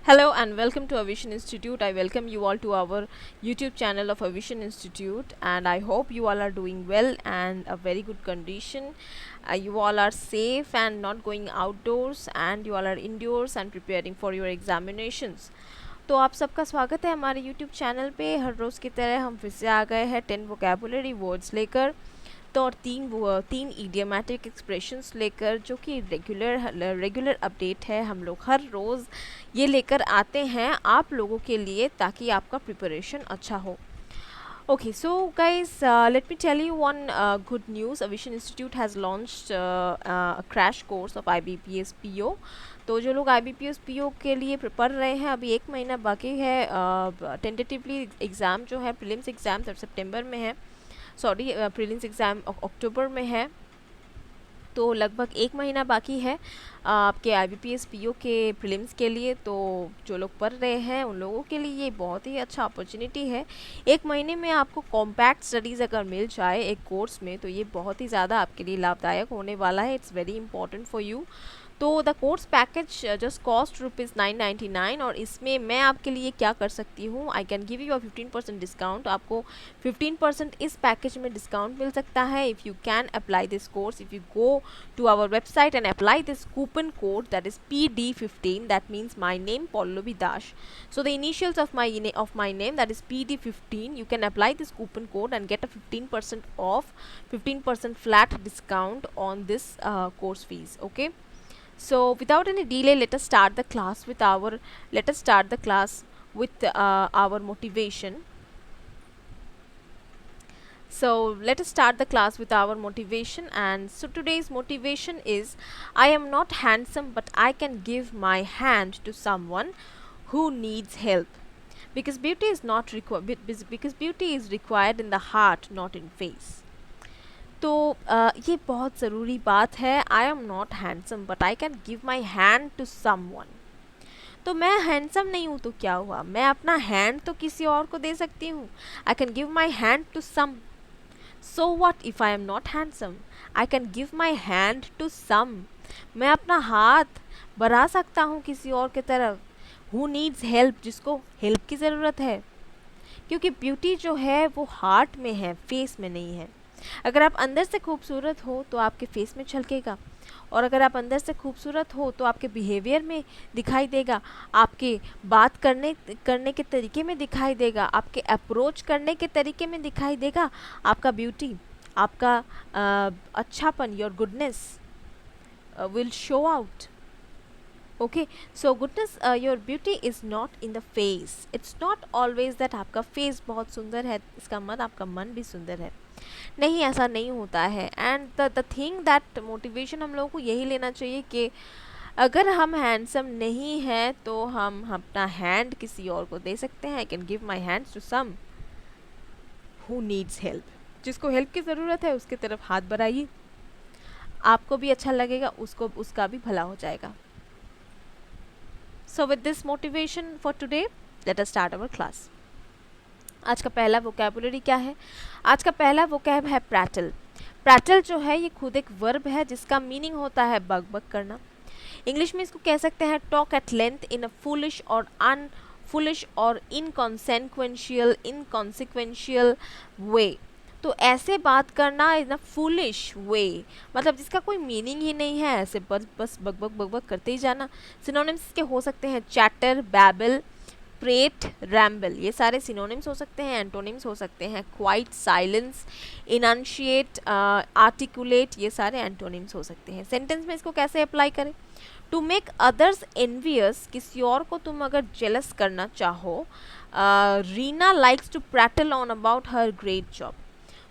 Hello and welcome to Avision Institute. I welcome you all to our YouTube channel of Avision Institute, and I hope you all are doing well and a very good condition. You all are safe and not going outdoors, and you all are indoors and preparing for your examinations. तो आप सबका स्वागत है हमारे YouTube channel पे। हर रोज़ की तरह हम फिर से आ गए हैं 10 वोकेबुलरी वर्ड्स लेकर, तो और तीन इडियोमैटिक एक्सप्रेशंस लेकर, जो कि रेगुलर अपडेट है। हम लोग हर रोज़ ये लेकर आते हैं आप लोगों के लिए, ताकि आपका प्रिपरेशन अच्छा हो। Okay, so guys, let me tell you one good news. Avision Institute has launched a crash course of IBPS PO. तो जो लोग IBPS PO के लिए पढ़ रहे हैं, अभी 1 महीना बाकी है। टेंटेटिवली एग्ज़ाम जो है, प्रीलिम्स एग्ज़ाम सितंबर में है, सॉरी प्रीलिम्स एग्ज़ाम अक्टूबर में है, तो लगभग 1 महीना बाकी है आपके IBPS PO के प्रीलिम्स के लिए। तो जो लोग पढ़ रहे हैं उन लोगों के लिए ये बहुत ही अच्छा अपॉर्चुनिटी है। 1 महीने में आपको कॉम्पैक्ट स्टडीज़ अगर मिल जाए एक कोर्स में, तो ये बहुत ही ज़्यादा आपके लिए लाभदायक होने वाला है। It's very important for you. तो the course package just cost ₹999, और इसमें मैं आपके लिए क्या कर सकती हूँ, I can give you a 15% discount. आपको 15% इस पैकेज में डिस्काउंट मिल सकता है if you can apply this course. If you go to our website and apply this coupon code, that is PD15, that means my name Pallavi Dash. So the initials of my name, that is PD15, you can apply this coupon code and get a 15% off, 15% flat discount on this course fees. Okay, so without any delay, let us start the class with our motivation. So let us start the class with our motivation. And so today's motivation is, I am not handsome, but I can give my hand to someone who needs help, because beauty is not required, because beauty is required in the heart, not in face. तो ये बहुत ज़रूरी बात है। I am not handsome but I can give my hand to someone. तो मैं handsome नहीं हूँ तो क्या हुआ, मैं अपना हैंड तो किसी और को दे सकती हूँ। I can give my hand to some. So what if I am not handsome? I can give my hand to some. मैं अपना हाथ बढ़ा सकता हूँ किसी और की तरफ। Who needs help? जिसको हेल्प की ज़रूरत है। क्योंकि ब्यूटी जो है वो हार्ट में है, फेस में नहीं है। अगर आप अंदर से खूबसूरत हो तो आपके फेस में झलकेगा, और अगर आप अंदर से खूबसूरत हो तो आपके बिहेवियर में दिखाई देगा, आपके बात करने के तरीके में दिखाई देगा, आपके अप्रोच करने के तरीके में दिखाई देगा। आपका ब्यूटी, आपका अच्छापन, your goodness will show out. Okay, so goodness, your beauty is not in the face. It's not always that आपका फेस बहुत सुंदर है, इसका मन आपका मन भी सुंदर है। नहीं, ऐसा नहीं होता है। And the thing that motivation हम लोगों को यही लेना चाहिए कि अगर हम हैंडसम नहीं हैं तो हम अपना हैंड किसी और को दे सकते हैं। I can give my hands to some who needs help. जिसको हेल्प की ज़रूरत है उसकी तरफ हाथ बढ़ाइए, आपको भी अच्छा लगेगा, उसका भी भला हो जाएगा। So with this motivation for today, let us start our class. आज का पहला वोकैबुलरी क्या है? आज का पहला वोकैब है प्रैटल। प्रैटल जो है ये खुद एक वर्ब है जिसका मीनिंग होता है बग बग करना। इंग्लिश में इसको कह सकते हैं talk at length in a foolish और इनकॉन्सिक्वेंशियल वे। तो ऐसे बात करना इन अ फुलिश वे, मतलब जिसका कोई मीनिंग ही नहीं है, ऐसे बस बग बग करते ही जाना। सिनोनिम्स के हो सकते हैं चैटर, बैबल, प्रेट, रैम्बल, ये सारे सिनोनिम्स हो सकते हैं। एंटोनिम्स हो सकते हैं क्वाइट, साइलेंस, इनंशिएट, आर्टिकुलेट, ये सारे एंटोनिम्स हो सकते हैं। सेंटेंस में इसको कैसे अप्लाई करें? टू मेक अदर्स एनवियस, किसी और को तुम अगर जेलस करना चाहो। Reena likes to prattle on about her great job.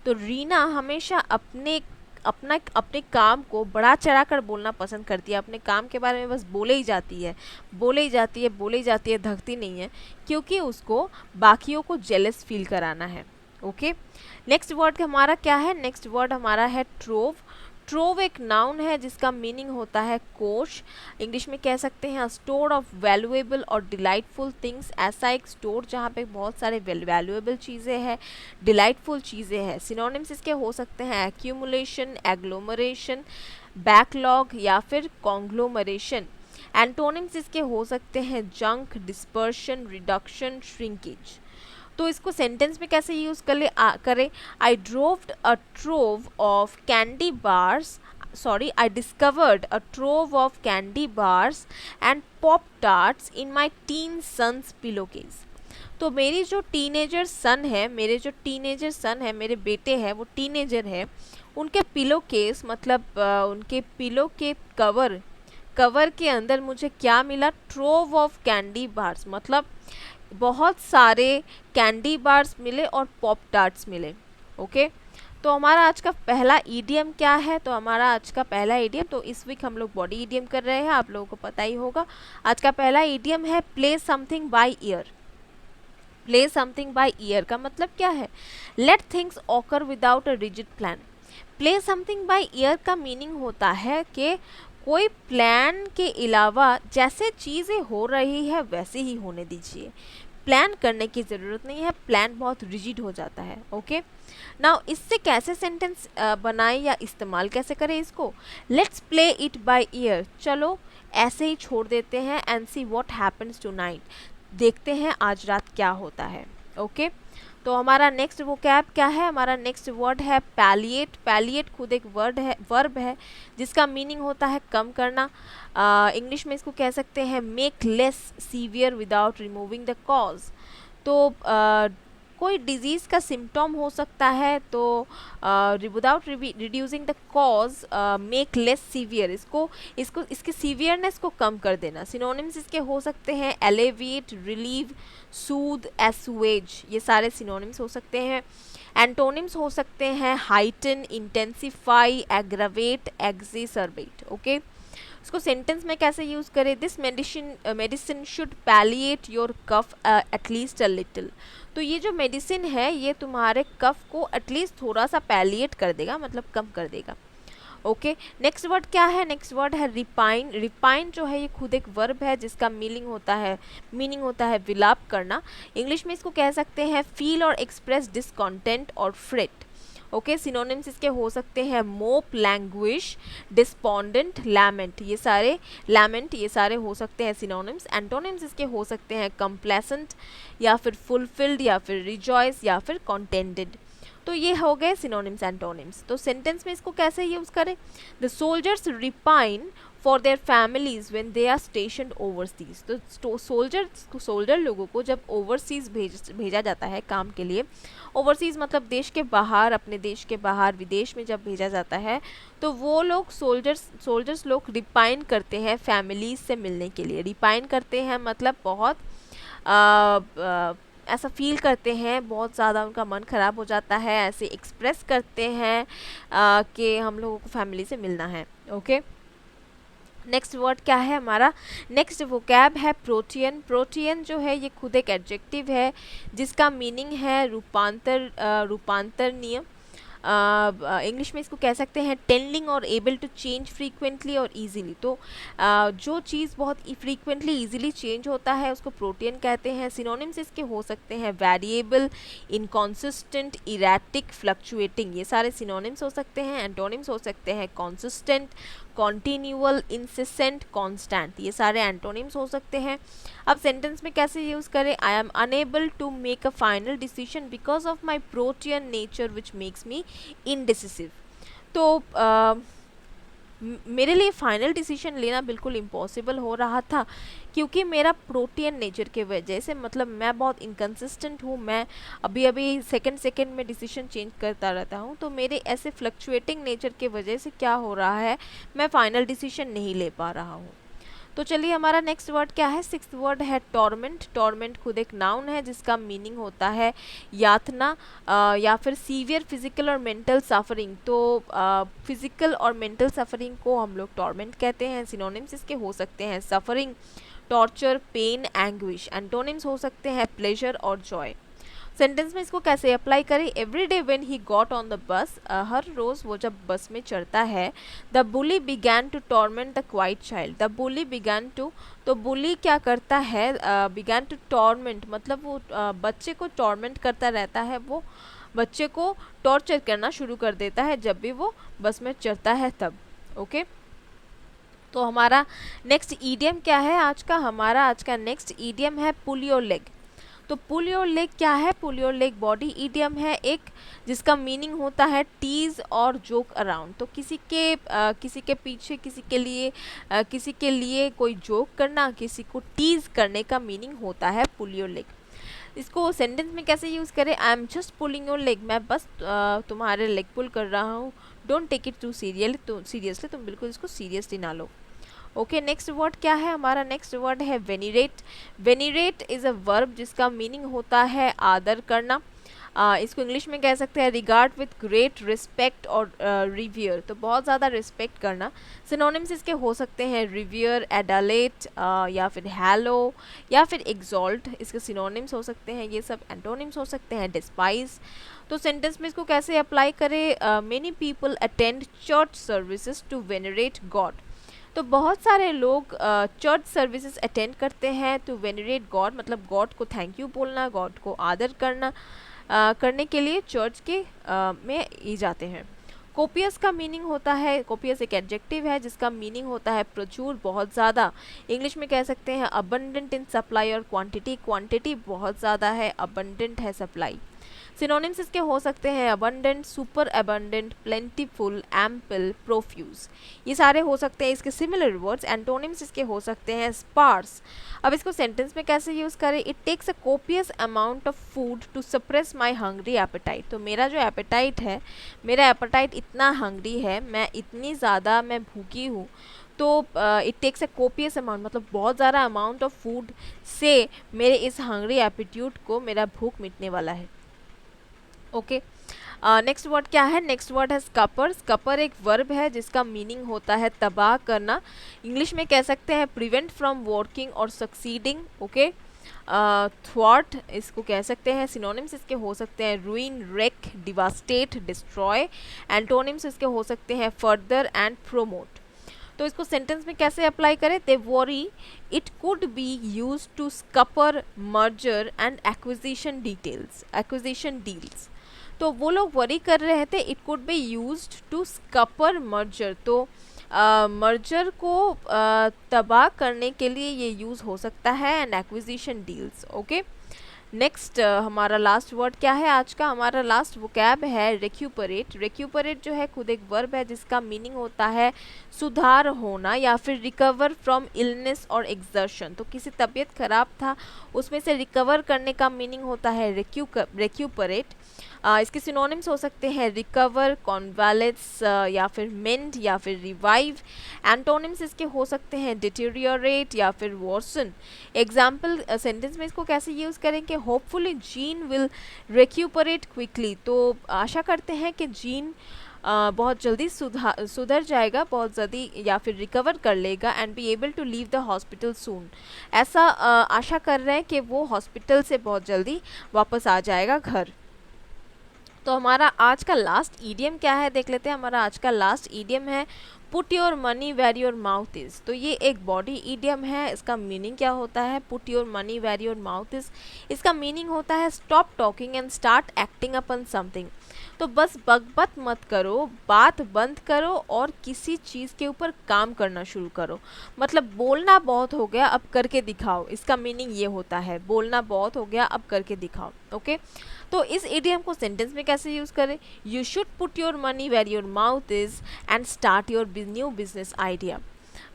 तो रीना हमेशा अपने काम को बढ़ा चढ़ा कर बोलना पसंद करती है। अपने काम के बारे में बस बोले ही जाती है, थकती नहीं है, क्योंकि उसको बाकियों को जेलस फील कराना है। ओके, नेक्स्ट वर्ड हमारा क्या है? नेक्स्ट वर्ड हमारा है ट्रोव। ट्रोव एक नाउन है जिसका मीनिंग होता है कोश। इंग्लिश में कह सकते हैं स्टोर ऑफ वैल्यूएबल और डिलाइटफुल थिंग्स। ऐसा एक स्टोर जहाँ पे बहुत सारे वैल्यूएबल चीज़ें हैं, डिलाइटफुल चीज़ें हैं। सिनोनिम्स इसके हो सकते हैं एक्यूमुलेशन, एग्लोमरेशन, बैकलॉग या फिर कॉन्ग्लोमरेशन। एंटोनिम्स इसके हो सकते हैं जंक, डिस्पर्शन, रिडक्शन, श्रिंकेज। तो इसको सेंटेंस में कैसे यूज करें? I droved a trove of candy bars, sorry, I discovered a trove of candy bars and pop tarts in my teen son's pillowcase। तो मेरी जो टीनेजर सन है, मेरे बेटे हैं, वो टीनेजर है, उनके पिलो केस मतलब उनके पिलो के कवर के अंदर मुझे क्या मिला? ट्रोव ऑफ कैंडी बार्स, मतलब बहुत सारे कैंडी बार्स मिले और पॉप टार्ट्स मिले। ओके, तो हमारा आज का पहला ईडियम क्या है? तो हमारा आज का पहला ईडियम, तो इस वीक हम लोग बॉडी ईडियम कर रहे हैं, आप लोगों को पता ही होगा। आज का पहला ईडियम है play something by year. Play something by year का मतलब क्या है? Let things occur without a rigid plan. Play something by year का मीनिंग होता है कि कोई प्लान के अलावा जैसे चीज़ें हो रही है वैसे ही होने दीजिए, प्लान करने की ज़रूरत नहीं है, प्लान बहुत रिजिड हो जाता है। ओके, नाउ इससे कैसे सेंटेंस बनाएं या इस्तेमाल कैसे करें इसको? Let's play it by year, चलो ऐसे ही छोड़ देते हैं, and see what happens tonight, देखते हैं आज रात क्या होता है। ओके, तो हमारा नेक्स्ट वोकैब क्या है? हमारा नेक्स्ट वर्ड है पैलिएट। पैलिएट खुद एक वर्ब है जिसका मीनिंग होता है कम करना। इंग्लिश में इसको कह सकते हैं make less severe without removing the cause. तो कोई डिजीज़ का सिम्टम हो सकता है, तो without reducing the cause make less severe, इसके सीवियरनेस को कम कर देना। सिनोनिम्स इसके हो सकते हैं एलिविएट, रिलीव, सूद, एसुएज, ये सारे सिनोनिम्स हो सकते हैं। एंटोनिम्स हो सकते हैं heighten, intensify, aggravate, exacerbate. Okay, इसको सेंटेंस में कैसे यूज़ करें? This medicine should palliate your cough at least a little. तो ये जो मेडिसिन है ये तुम्हारे कफ को एटलीस्ट थोड़ा सा पैलिएट कर देगा, मतलब कम कर देगा। ओके, नेक्स्ट वर्ड क्या है? नेक्स्ट वर्ड है रिपाइन। रिपाइन जो है ये खुद एक वर्ब है जिसका मीनिंग होता है विलाप करना। इंग्लिश में इसको कह सकते हैं फील और एक्सप्रेस डिसकॉन्टेंट और फ्रेट। ओके, सिनोनिम्स इसके हो सकते हैं मोप, लैंग्विश, डिस्पोंडेंट, लैमेंट, ये सारे हो सकते हैं सिनोनिम्स। एंटोनिम्स इसके हो सकते हैं कंप्लेसेंट या फिर फुलफिल्ड या फिर रिजॉइस या फिर कॉन्टेंटेड। तो ये हो गए सिनोनिम्स एंटोनिम्स। तो सेंटेंस में इसको कैसे यूज़ करें? The soldiers repine for their families when they are stationed overseas. तो सोल्जर लोगों को जब ओवरसीज भेजा जाता है काम के लिए, ओवरसीज मतलब देश के बाहर, अपने देश के बाहर विदेश में जब भेजा जाता है, तो वो लोग सोल्जर्स लोग रिपाइन करते हैं फैमिलीज से मिलने के लिए। रिपाइन करते हैं मतलब बहुत ऐसा फील करते हैं, बहुत ज़्यादा उनका मन ख़राब हो जाता है, ऐसे एक्सप्रेस करते हैं कि हम लोगों को फैमिली से मिलना है। ओके, नेक्स्ट वर्ड क्या है हमारा? नेक्स्ट वोकैब है प्रोटियन। प्रोटियन जो है ये खुद एक एडजेक्टिव है जिसका मीनिंग है रूपांतरणीय। इंग्लिश में इसको कह सकते हैं टेंडिंग और एबल टू चेंज फ्रीक्वेंटली और इजीली। तो जो चीज़ बहुत फ्रीक्वेंटली इजीली चेंज होता है उसको प्रोटियन कहते हैं। सिनोनिम्स इसके हो सकते हैं वेरिएबल, इनकॉन्सिस्टेंट, इरेटिक, फ्लक्चुएटिंग, ये सारे सिनोनिम्स हो सकते हैं। एंटोनिम्स हो सकते हैं कॉन्सिस्टेंट, कॉन्टिन्यूअल, इंसिस्टेंट, कॉन्स्टेंट, ये सारे एंटोनिम्स हो सकते हैं। अब सेंटेंस में कैसे यूज़ करें? I am unable to make a final decision because of my protean nature which makes me indecisive. तो मेरे लिए फाइनल डिसीजन लेना बिल्कुल इम्पॉसिबल हो रहा था क्योंकि मेरा प्रोटियन नेचर के वजह से, मतलब मैं बहुत इनकन्सिस्टेंट हूँ, मैं अभी सेकंड में डिसीजन चेंज करता रहता हूँ, तो मेरे ऐसे फ्लक्चुएटिंग नेचर के वजह से क्या हो रहा है, मैं फाइनल डिसीजन नहीं ले पा रहा हूँ। तो चलिए हमारा नेक्स्ट वर्ड क्या है? सिक्स्थ वर्ड है टॉर्मेंट। टॉर्मेंट खुद एक नाउन है जिसका मीनिंग होता है यातना या फिर सीवियर फिजिकल और मेंटल सफरिंग। तो फिजिकल और मेंटल सफरिंग को हम लोग टॉर्मेंट कहते हैं। सिनोनिम्स इसके हो सकते हैं suffering, torture, pain, anguish. Antonyms हो सकते हैं प्लेजर और जॉय। सेंटेंस में इसको कैसे अप्लाई करें? Every day when he got on the bus, हर रोज़ वो जब बस में चढ़ता है, the bully began to torment the quiet child. The bully began to, तो बुली क्या करता है? बिगैन टू टॉर्मेंट मतलब वो बच्चे को टॉर्मेंट करता रहता है, वो बच्चे को टॉर्चर करना शुरू कर देता है जब भी वो बस में चढ़ता है तब। ओके, तो हमारा नेक्स्ट ईडियम क्या है आज का? हमारा आज का नेक्स्ट ईडियम है पुल योर लेग। तो पुल योर लेग क्या है? Pull your leg body idiom है एक, जिसका मीनिंग होता है टीज और जोक अराउंड। तो किसी के पीछे, किसी के लिए कोई जोक करना, किसी को टीज करने का मीनिंग होता है पुल योर लेग। इसको सेंटेंस में कैसे यूज़ करें? I am just pulling your leg, मैं बस तुम्हारे लेग पुल कर रहा हूँ। Don't take it too seriously, तुम बिल्कुल इसको सीरियसली ना लो। ओके, नेक्स्ट वर्ड क्या है? हमारा नेक्स्ट वर्ड है वेनिरेट। वेनिरेट इज़ अ वर्ब जिसका मीनिंग होता है आदर करना। इसको इंग्लिश में कह सकते हैं रिगार्ड विथ ग्रेट रिस्पेक्ट और रिवियर, तो बहुत ज़्यादा रिस्पेक्ट करना। सिनोनिम्स इसके हो सकते हैं रिवियर, एडालेट, या फिर हैलो, या फिर एग्जॉल्ट, इसके सिनोनिम्स हो सकते हैं। ये सब एंटोनिम्स हो सकते हैं, डिस्पाइज। तो सेंटेंस में इसको कैसे अप्लाई करें? Many people attend church services to venerate God. तो बहुत सारे लोग चर्च सर्विसेज अटेंड करते हैं टू वेनरेट गॉड, मतलब गॉड को थैंक यू बोलना, गॉड को आदर करना, करने के लिए चर्च के में ही जाते हैं। कोपियस का मीनिंग होता है, कोपियस एक एडजेक्टिव है जिसका मीनिंग होता है प्रचुर, बहुत ज़्यादा। इंग्लिश में कह सकते हैं अबंडेंट इन सप्लाई और क्वांटिटी, क्वांटिटी बहुत ज़्यादा है, अबंडेंट है सप्लाई। सिनोनिम्स इसके हो सकते हैं abundant, super abundant, plentiful, ample, profuse, ये सारे हो सकते हैं इसके सिमिलर वर्ड्स। एंटोनिम्स इसके हो सकते हैं स्पार्स। अब इसको सेंटेंस में कैसे यूज़ करें? It takes a copious amount of food to suppress my hungry appetite. तो मेरा जो एपेटाइट है, मेरा एपेटाइट इतना हंग्री है, मैं भूखी हूँ, तो it takes a copious amount, मतलब बहुत ज़्यादा अमाउंट ऑफ फूड से मेरे इस हंग्री एपिट्यूड को, मेरा भूख मिटने वाला है। ओके, नेक्स्ट वर्ड क्या है? नेक्स्ट वर्ड है स्कपर। स्कपर एक वर्ब है जिसका मीनिंग होता है तबाह करना। इंग्लिश में कह सकते हैं प्रिवेंट फ्रॉम वर्किंग और सक्सीडिंग। ओके, थ्वाट इसको कह सकते हैं। सिनोनिम्स इसके हो सकते हैं रूइन, रेक, डिवास्टेट, डिस्ट्रॉय। एंटोनिम्स इसके हो सकते हैं फर्दर एंड प्रोमोट। तो इसको सेंटेंस में कैसे अप्लाई करें? They worry it could be use to scupper merger and acquisition deals. तो वो लोग वरी कर रहे थे, it could be used to scupper merger, तो मर्जर को तबाह करने के लिए ये यूज़ हो सकता है, and acquisition deals. Okay, next हमारा लास्ट वर्ड क्या है आज का? हमारा लास्ट वोकैब है रिक्यूपरेट। रिक्यूपरेट जो है खुद एक वर्ब है जिसका मीनिंग होता है सुधार होना या फिर रिकवर फ्रॉम इलनेस और एक्सर्शन। तो किसी तबीयत खराब था, उसमें से रिकवर करने का मीनिंग होता है रिक्यूपरेट। इसके सिनोनिम्स हो सकते हैं रिकवर, कॉन्वालेट्स, या फिर मेंड, या फिर रिवाइव। एंटोनिम्स इसके हो सकते हैं डिटेरियोरेट या फिर वर्सन। एग्जाम्पल सेंटेंस में इसको कैसे यूज़ करेंगे? Hopefully Jean will recuperate quickly. तो आशा करते हैं कि जीन बहुत जल्दी सुधर जाएगा, बहुत जल्दी, या फिर रिकवर कर लेगा, and be able to leave the hospital soon. ऐसा आशा कर रहे हैं कि वो हॉस्पिटल से बहुत जल्दी वापस आ जाएगा घर। तो हमारा आज का लास्ट ईडियम क्या है देख लेते हैं। हमारा आज का लास्ट ईडियम है put your money where your mouth is. तो ये एक बॉडी ईडियम है। इसका मीनिंग क्या होता है? Put your money where your mouth is, इसका मीनिंग होता है stop talking and start acting upon something. तो बस बकबक मत करो, बात बंद करो और किसी चीज़ के ऊपर काम करना शुरू करो। मतलब बोलना बहुत हो गया, अब करके दिखाओ। इसका मीनिंग ये होता है, बोलना बहुत हो गया, अब करके दिखाओ। ओके, तो इस इडियम को सेंटेंस में कैसे यूज़ करें? You should put your money where your mouth is and start your new business idea.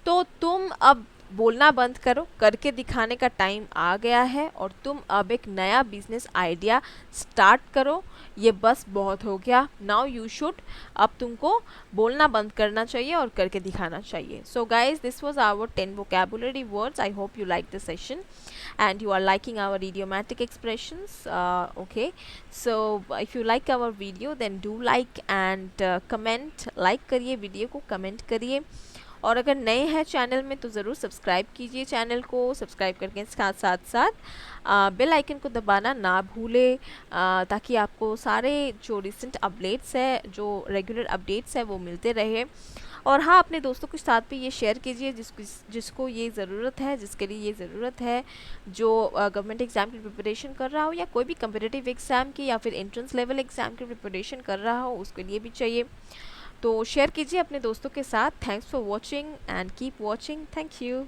तो तुम अब बोलना बंद करो, करके दिखाने का टाइम आ गया है, और तुम अब एक नया बिजनेस आइडिया स्टार्ट करो। ये बस बहुत हो गया, नाउ यू शुड, अब तुमको बोलना बंद करना चाहिए और करके दिखाना चाहिए। So guys, this was our 10 vocabulary words. I hope you like the session and you are liking our idiomatic expressions. Okay, so if you like our video then do like and comment. like करिए video को, comment करिए, और अगर नए हैं channel में तो ज़रूर सब्सक्राइब कीजिए चैनल को। सब्सक्राइब करके साथ बेल आइकन को दबाना ना भूले, ताकि आपको सारे जो रिसेंट अपडेट्स है, जो रेगुलर अपडेट्स है, वो मिलते रहे। और हाँ, अपने दोस्तों के साथ भी ये शेयर कीजिए जिसको ये ज़रूरत है, जिसके लिए ये ज़रूरत है, जो गवर्नमेंट एग्ज़ाम की प्रिपरेशन कर रहा हो, या कोई भी कम्पिटिटिव एग्ज़ाम की, या फिर एंट्रेंस लेवल एग्ज़ाम की प्रिपरेशन कर रहा हो, उसके लिए भी चाहिए। तो शेयर कीजिए अपने दोस्तों के साथ। Thanks for watching and keep watching. Thank you.